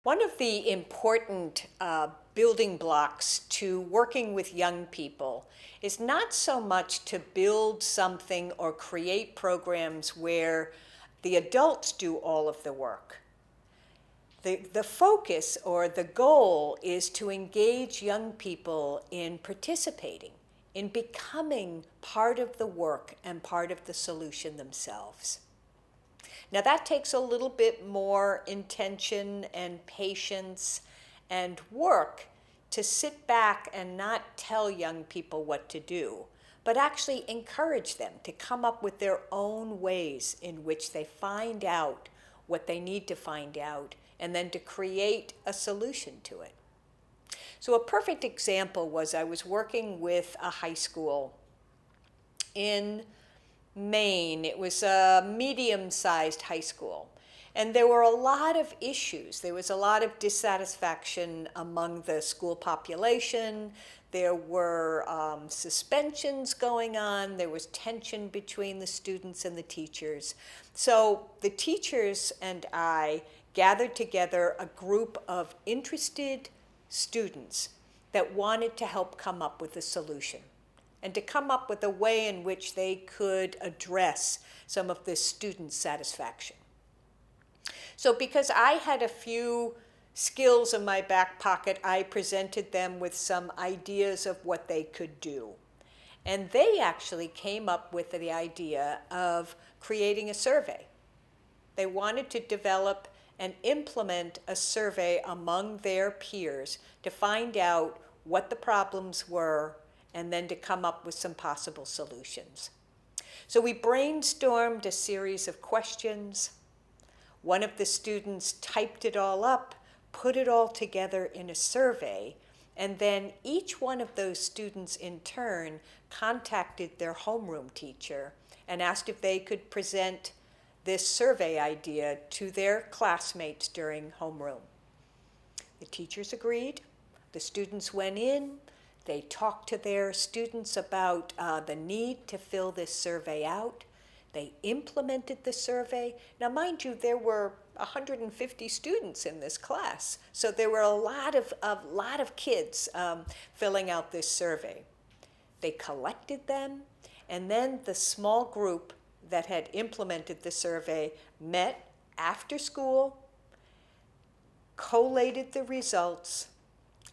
One of the important building blocks to working with young people is not so much to build something or create programs where the adults do all of the work. The focus or the goal is to engage young people in participating, in becoming part of the work and part of the solution themselves. Now that takes a little bit more intention and patience and work to sit back and not tell young people what to do, but actually encourage them to come up with their own ways in which they find out what they need to find out and then to create a solution to it. So a perfect example was I was working with a high school in Maine. It was a medium-sized high school. And there were a lot of issues. There was a lot of dissatisfaction among the school population. There were suspensions going on. There was tension between the students and the teachers. So the teachers and I gathered together a group of interested students that wanted to help come up with a solution and to come up with a way in which they could address some of the student satisfaction. So because I had a few skills in my back pocket, I presented them with some ideas of what they could do. And they actually came up with the idea of creating a survey. They wanted to develop and implement a survey among their peers to find out what the problems were and then to come up with some possible solutions. So we brainstormed a series of questions. One of the students typed it all up, put it all together in a survey, and then each one of those students in turn contacted their homeroom teacher and asked if they could present this survey idea to their classmates during homeroom. The teachers agreed. The students went in. They talked to their students about the need to fill this survey out. They implemented the survey. Now, mind you, there were 150 students in this class, so there were a lot of kids filling out this survey. They collected them, and then the small group that had implemented the survey met after school, collated the results.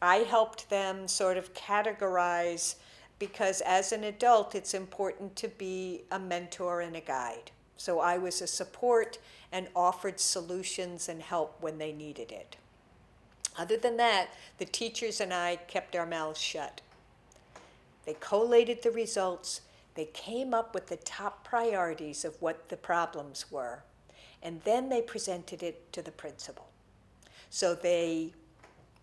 I helped them sort of categorize, because as an adult, it's important to be a mentor and a guide. So I was a support and offered solutions and help when they needed it. Other than that, the teachers and I kept our mouths shut. They collated the results. They came up with the top priorities of what the problems were, and then they presented it to the principal. So they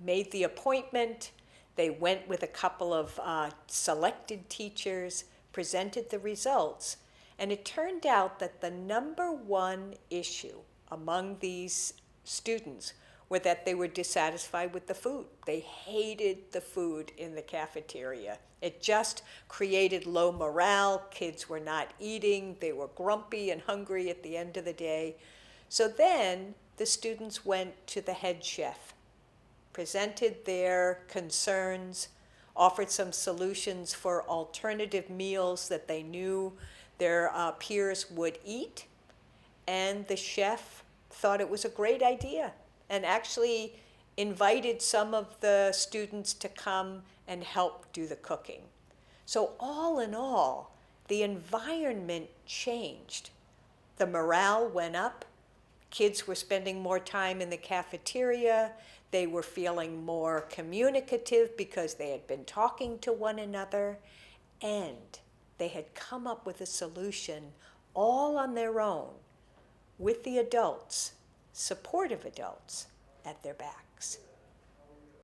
made the appointment. They went with a couple of selected teachers, presented the results, and it turned out that the number one issue among these students were that they were dissatisfied with the food. They hated the food in the cafeteria. It just created low morale. Kids were not eating. They were grumpy and hungry at the end of the day. So then the students went to the head chef, presented their concerns, offered some solutions for alternative meals that they knew their peers would eat, and the chef thought it was a great idea and actually invited some of the students to come and help do the cooking. So all in all, the environment changed. The morale went up. Kids were spending more time in the cafeteria. They were feeling more communicative because they had been talking to one another, and they had come up with a solution all on their own with the adults, supportive adults, at their backs.